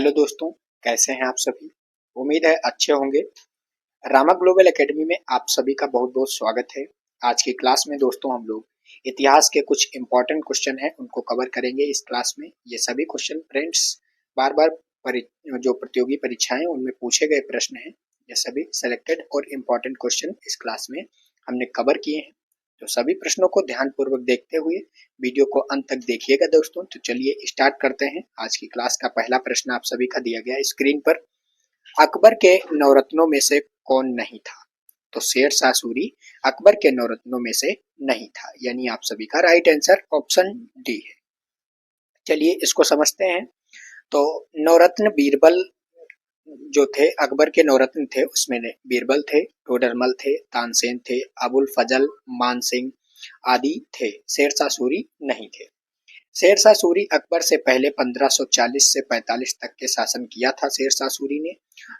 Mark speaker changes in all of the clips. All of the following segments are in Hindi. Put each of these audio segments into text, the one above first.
Speaker 1: हेलो दोस्तों, कैसे हैं आप सभी। उम्मीद है अच्छे होंगे। रामा ग्लोबल एकेडमी में आप सभी का बहुत बहुत स्वागत है। आज की क्लास में दोस्तों हम लोग इतिहास के कुछ इंपॉर्टेंट क्वेश्चन हैं उनको कवर करेंगे इस क्लास में। ये सभी क्वेश्चन फ्रेंड्स बार बार जो प्रतियोगी परीक्षाएं उनमें पूछे गए प्रश्न हैं। ये सभी सेलेक्टेड और इम्पोर्टेंट क्वेश्चन इस क्लास में हमने कवर किए हैं। तो सभी प्रश्नों को ध्यानपूर्वक देखते हुए वीडियो को अंत तक देखिएगा दोस्तों। तो चलिए स्टार्ट करते हैं। आज की क्लास का पहला प्रश्न आप सभी का दिया गया है स्क्रीन पर। अकबर के नवरत्नों में से कौन नहीं था? तो शेरशाह सूरी अकबर के नवरत्नों में से नहीं था, यानी आप सभी का राइट आंसर ऑप्शन डी है। चलिए इसको समझते हैं। तो नवरत्न बीरबल जो थे, अकबर के नवरत्न थे, उसमें बीरबल थे, टोडरमल थे, तानसेन थे, अबुल फजल, मानसिंह आदि थे। शेरशाह सूरी नहीं थे। शेरशाह सूरी अकबर से पहले 1540 से 45 तक के शासन किया था। शेरशाह सूरी ने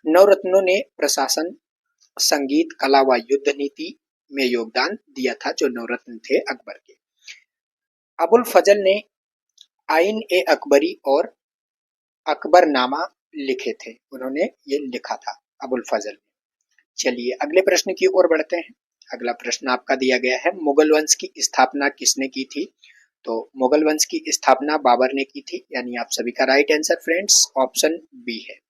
Speaker 1: नवरत्नों ने प्रशासन, संगीत, कला व युद्ध नीति में योगदान दिया था, जो नवरत्न थे अकबर के। अबुल फजल ने आइन ए अकबरी और अकबरनामा लिखे थे, उन्होंने ये लिखा था अबुल फजल ने। चलिए अगले प्रश्न की ओर बढ़ते हैं। अगला प्रश्न आपका दिया गया है, मुगल वंश की स्थापना किसने की थी? तो मुगल वंश की स्थापना बाबर ने की थी, यानी आप सभी का right answer friends option B है।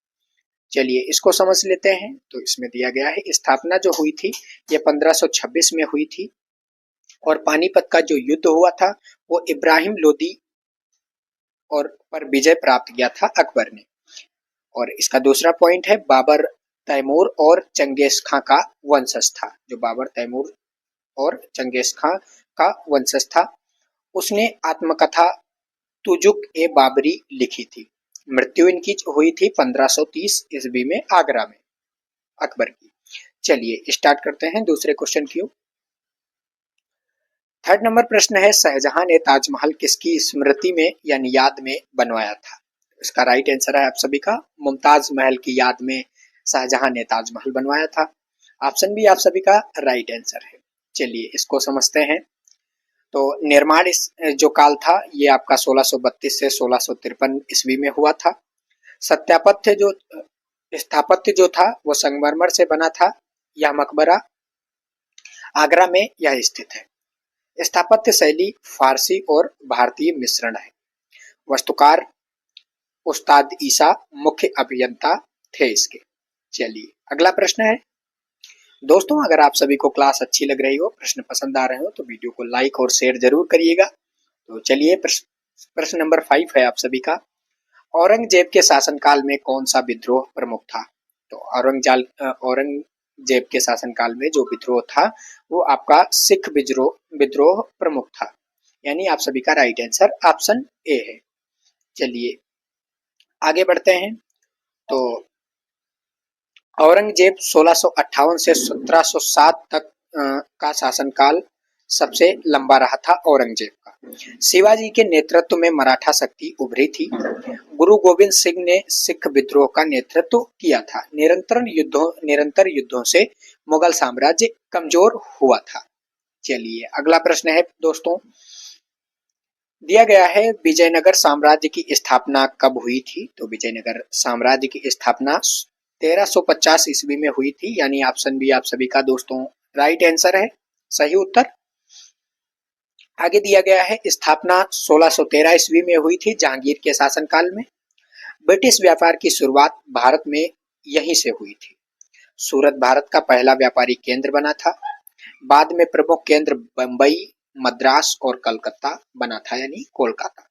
Speaker 1: चलिए इसको समझ लेते हैं। तो इसमें दिया गया है स्थापना जो हुई थी ये 1526 में हुई थी, और पानीपत का जो युद्ध हुआ था वो इब्राहिम लोदी और पर विजय प्राप्त किया था अकबर ने। और इसका दूसरा पॉइंट है, बाबर तैमूर और चंगेज खां का वंशज था। जो बाबर तैमूर और चंगेज खां का वंशज था, उसने आत्मकथा तुजुक ए बाबरी लिखी थी। मृत्यु इनकी हुई थी 1530 ईस्वी में आगरा में, अकबर की। चलिए स्टार्ट करते हैं दूसरे क्वेश्चन की। थर्ड नंबर प्रश्न है, शाहजहां ने ताजमहल किसकी स्मृति में यानी याद में बनवाया था? इसका राइट आंसर है आप सभी का, मुमताज महल की याद में शाहजहां ने ताजमहल बनवाया था। ऑप्शन भी आप सभी का राइट आंसर है। चलिए इसको समझते हैं। तो निर्माण इस जो काल था ये आपका 1632 से 1653 ईस्वी में हुआ था। सत्यापत्य जो स्थापत्य जो था वो संगमरमर से बना था। यह मकबरा आगरा में यह स्थित है। स्थापत्य शैली फारसी और भारतीय मिश्रण है। वास्तुकार उस्ताद ईसा मुख्य अभियंता थे इसके। चलिए अगला प्रश्न है दोस्तों, अगर आप सभी को क्लास अच्छी लग रही हो, प्रश्न पसंद आ रहे हो तो वीडियो को लाइक और शेयर जरूर करिएगा। तो चलिए प्रश्न नंबर 5 है आप सभी का, औरंगजेब के शासनकाल में कौन सा विद्रोह प्रमुख था? तो औरंगजेब के शासनकाल में जो विद्रोह था वो आपका सिख विद्रोह प्रमुख था, यानी आप सभी का राइट आंसर ऑप्शन ए है। चलिए आगे बढ़ते हैं। तो औरंगजेब 1658 से 1707 तक का शासनकाल सबसे लंबा रहा था औरंगजेब का। शिवाजी के नेतृत्व में मराठा शक्ति उभरी थी। गुरु गोविंद सिंह ने सिख विद्रोह का नेतृत्व किया था। निरंतर युद्धों से मुगल साम्राज्य कमजोर हुआ था। चलिए अगला प्रश्न है दोस्तों, दिया गया है विजयनगर साम्राज्य की स्थापना कब हुई थी? तो विजयनगर साम्राज्य की स्थापना 1350 ईस्वी में हुई थी, यानी ऑप्शन बी आप सभी का दोस्तों राइट आंसर है, सही उत्तर। आगे दिया गया है स्थापना 1613 ईस्वी में हुई थी जहांगीर के शासनकाल में। ब्रिटिश व्यापार की शुरुआत भारत में यहीं से हुई थी। सूरत भारत का पहला व्यापारी केंद्र बना था। बाद में प्रमुख केंद्र बंबई, मद्रास और कलकत्ता बना था, यानी कोलकाता।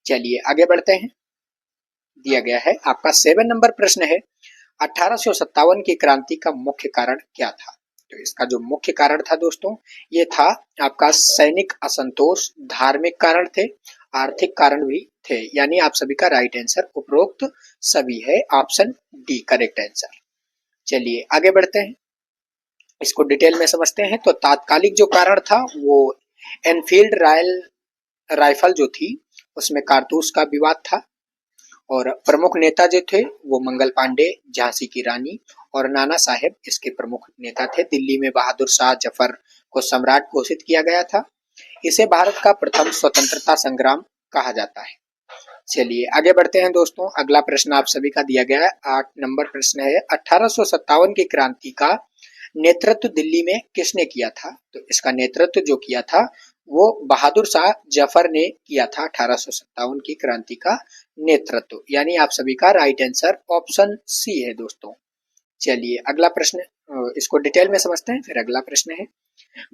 Speaker 1: चलिए आगे बढ़ते हैं। दिया गया है आपका 7 नंबर प्रश्न है, 1857 की क्रांति का मुख्य कारण क्या था? तो इसका जो मुख्य कारण था दोस्तों ये था आपका सैनिक असंतोष, धार्मिक कारण थे, आर्थिक कारण भी थे, यानी आप सभी का राइट आंसर उपरोक्त सभी है, ऑप्शन डी करेक्ट आंसर। चलिए आगे बढ़ते हैं, इसको डिटेल में समझते हैं। तो तात्कालिक जो कारण था वो एनफील्ड रॉयल राइफल जो थी उसमें कारतूस का विवाद था, और प्रमुख नेता जो थे वो मंगल पांडे, झांसी की रानी और नाना साहेब इसके प्रमुख नेता थे। दिल्ली में बहादुर शाह जफर को सम्राट घोषित किया गया था। इसे भारत का प्रथम स्वतंत्रता संग्राम कहा जाता है। चलिए आगे बढ़ते हैं दोस्तों। अगला प्रश्न आप सभी का दिया गया है, 8 नंबर प्रश्न है। 1857 की क्रांति का नेतृत्व दिल्ली में किसने किया था? तो इसका नेतृत्व जो किया था वो बहादुर शाह जफर ने किया था। 1857 की क्रांति का नेतृत्व, यानी आप सभी का राइट आंसर ऑप्शन सी है दोस्तों। चलिए अगला प्रश्न, इसको डिटेल में समझते हैं। फिर अगला प्रश्न है,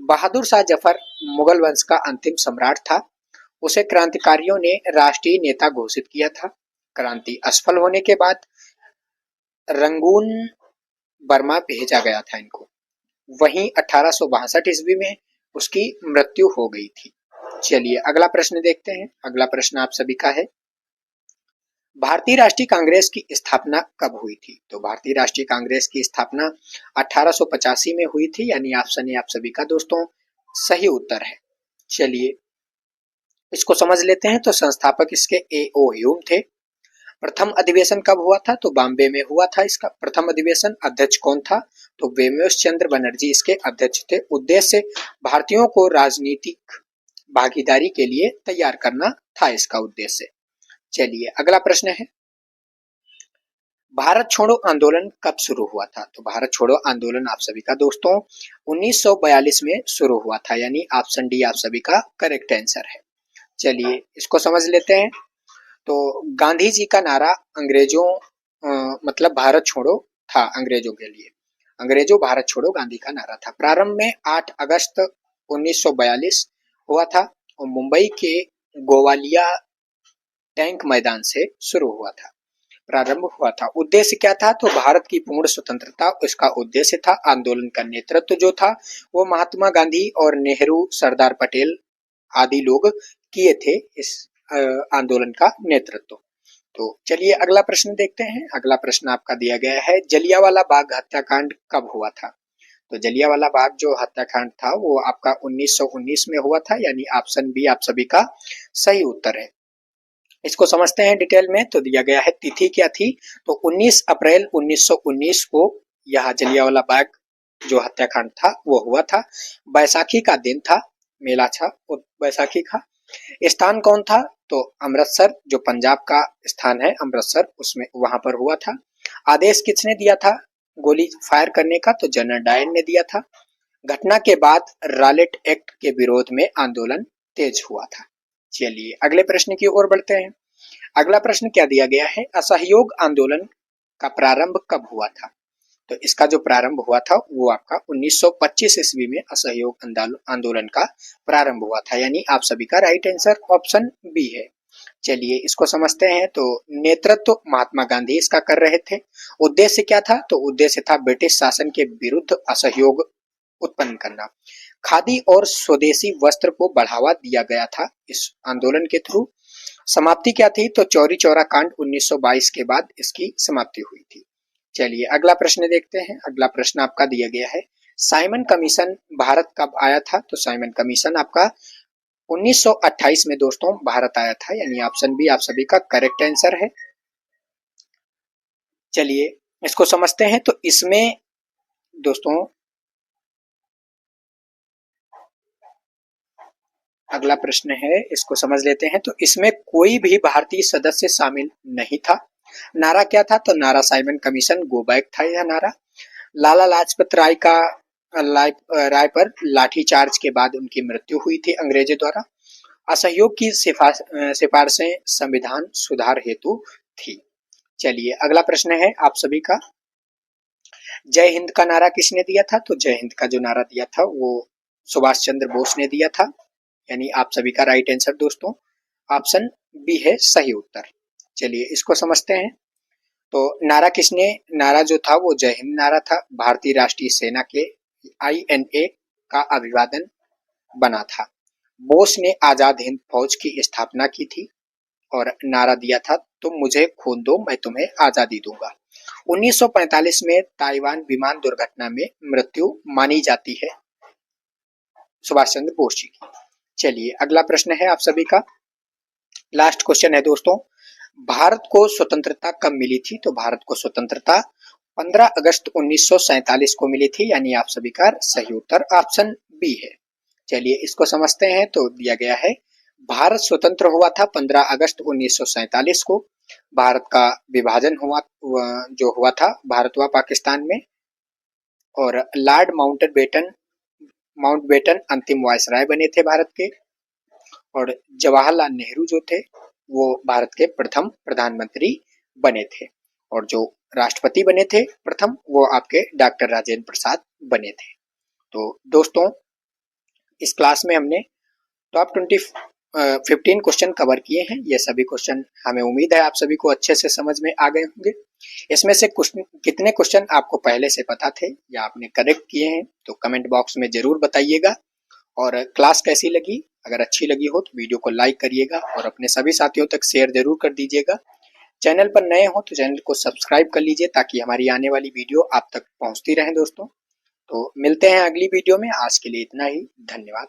Speaker 1: बहादुर शाह जफर मुगल वंश का अंतिम सम्राट था। उसे क्रांतिकारियों ने राष्ट्रीय नेता घोषित किया था। क्रांति असफल होने के बाद रंगून बर्मा भेजा गया था इनको। वहीं 1862 ईस्वी में उसकी मृत्यु हो गई थी। चलिए अगला प्रश्न देखते हैं। अगला प्रश्न आप सभी का है, भारतीय राष्ट्रीय कांग्रेस की स्थापना कब हुई थी? तो भारतीय राष्ट्रीय कांग्रेस की स्थापना 1885 में हुई थी, यानी ऑप्शन ए आप सभी का दोस्तों सही उत्तर है। चलिए इसको समझ लेते हैं। तो संस्थापक इसके ए.ओ. ह्यूम थे। प्रथम अधिवेशन कब हुआ था? तो बॉम्बे में हुआ था इसका प्रथम अधिवेशन। अध्यक्ष कौन था? तो वेमेश चंद्र बनर्जी इसके अध्यक्ष थे। उद्देश्य भारतीयों को राजनीतिक भागीदारी के लिए तैयार करना था इसका उद्देश्य। चलिए अगला प्रश्न है, भारत छोड़ो आंदोलन कब शुरू हुआ था? तो भारत छोड़ो आंदोलन आप सभी का दोस्तों 1942 में शुरू हुआ था, यानी ऑप्शन डी आप सभी का करेक्ट आंसर है। चलिए इसको समझ लेते हैं। तो गांधी जी का नारा अंग्रेजों मतलब भारत छोड़ो था अंग्रेजों के लिए। अंग्रेजों भारत छोड़ो गांधी का नारा था। प्रारंभ में 8 अगस्त 1942 हुआ था और मुंबई के गोवालिया टैंक मैदान से शुरू हुआ था, प्रारंभ हुआ था। उद्देश्य क्या था? तो भारत की पूर्ण स्वतंत्रता उसका उद्देश्य था। आंदोलन का नेतृत्व जो था वो महात्मा गांधी और नेहरू, सरदार पटेल आदि लोग किए थे इस आंदोलन का नेतृत्व। तो चलिए अगला प्रश्न देखते हैं। अगला प्रश्न आपका दिया गया है, जलियांवाला बाग हत्याकांड कब हुआ था? तो जलियांवाला बाग जो हत्याकांड था वो आपका 1919 में हुआ था, यानी ऑप्शन बी आप सभी का सही उत्तर है। इसको समझते हैं डिटेल में। तो दिया गया है, तिथि क्या थी? तो 19 अप्रैल 1919 को यह जलियांवाला बाग जो हत्याकांड था वो हुआ था। बैसाखी का दिन था, मेला था बैसाखी का। स्थान कौन था? तो अमृतसर, जो पंजाब का स्थान है अमृतसर, उसमें वहां पर हुआ था। आदेश किसने दिया था गोली फायर करने का? तो जनरल डायर ने दिया था। घटना के बाद रॉलेट एक्ट के विरोध में आंदोलन तेज हुआ था। चलिए अगले प्रश्न की ओर बढ़ते हैं। अगला प्रश्न क्या दिया गया है, असहयोग आंदोलन का प्रारंभ कब हुआ था? तो इसका जो प्रारंभ हुआ था वो आपका 1925 ईस्वी में असहयोग आंदोलन का प्रारंभ हुआ था, यानी आप सभी का राइट आंसर ऑप्शन बी है। चलिए इसको समझते हैं। तो नेतृत्व महात्मा गांधी इसका कर रहे थे। उद्देश्य क्या था? तो उद्देश्य था ब्रिटिश शासन के विरुद्ध असहयोग उत्पन्न करना। खादी और स्वदेशी वस्त्र को बढ़ावा दिया गया था इस आंदोलन के थ्रू। समाप्ति क्या थी? तो चौरी चौरा कांड 1922 के बाद इसकी समाप्ति हुई थी। चलिए अगला प्रश्न देखते हैं। अगला प्रश्न आपका दिया गया है, साइमन कमीशन भारत कब आया था? तो साइमन कमीशन आपका 1928 में दोस्तों भारत आया था, यानी ऑप्शन बी आप सभी का करेक्ट आंसर है। चलिए इसको समझते हैं। तो इसमें दोस्तों अगला प्रश्न है, इसको समझ लेते हैं। तो इसमें कोई भी भारतीय सदस्य शामिल नहीं था। नारा क्या था? तो नारा साइमन कमीशन गो बैक था यह नारा। लाला लाजपत राय पर लाठीचार्ज के बाद उनकी मृत्यु हुई थी अंग्रेजों द्वारा। असहयोग की सिफारिशें संविधान सुधार हेतु थी। चलिए अगला प्रश्न है आप सभी का, जय हिंद का नारा किसने दिया था? तो जय हिंद का जो नारा दिया था वो सुभाष चंद्र बोस ने दिया था, यानी आप सभी का राइट आंसर दोस्तों ऑप्शन बी है सही उत्तर। चलिए इसको समझते हैं। तो नारा जो था वो जय हिंद नारा था। भारतीय राष्ट्रीय सेना के INA का अभिवादन बना था। बोस ने आजाद हिंद फौज की स्थापना की थी और नारा दिया था, तुम मुझे खून दो मैं तुम्हें आजादी दूंगा। 1945 में ताइवान विमान दुर्घटना में मृत्यु मानी जाती है सुभाष चंद्र बोस जी की। चलिए अगला प्रश्न है आप सभी का, लास्ट क्वेश्चन है दोस्तों, भारत को स्वतंत्रता कब मिली थी? तो भारत को स्वतंत्रता 15 अगस्त 1947 को मिली थी, यानी आप सभी का सही उत्तर ऑप्शन बी है। चलिए इसको समझते हैं। तो दिया गया है, भारत स्वतंत्र हुआ था 15 अगस्त 1947 को। भारत का विभाजन हुआ जो हुआ था भारत व पाकिस्तान में, और लॉर्ड माउंटबेटन अंतिम वायसराय बने थे भारत के, और जवाहरलाल नेहरू जो थे वो भारत के प्रथम प्रधानमंत्री बने थे, और जो राष्ट्रपति बने थे प्रथम वो आपके डॉक्टर राजेंद्र प्रसाद बने थे। तो दोस्तों, इस क्लास में हमने टॉप 15 क्वेश्चन कवर किए हैं। ये सभी क्वेश्चन हमें उम्मीद है आप सभी को अच्छे से समझ में आ गए होंगे। इसमें से कितने क्वेश्चन आपको पहले से पता थे या आपने करेक्ट किए हैं तो कमेंट बॉक्स में जरूर बताइएगा। और क्लास कैसी लगी, अगर अच्छी लगी हो तो वीडियो को लाइक करिएगा और अपने सभी साथियों तक शेयर जरूर कर दीजिएगा। चैनल पर नए हो तो चैनल को सब्सक्राइब कर लीजिए ताकि हमारी आने वाली वीडियो आप तक पहुंचती रहे दोस्तों। तो मिलते हैं अगली वीडियो में, आज के लिए इतना ही, धन्यवाद।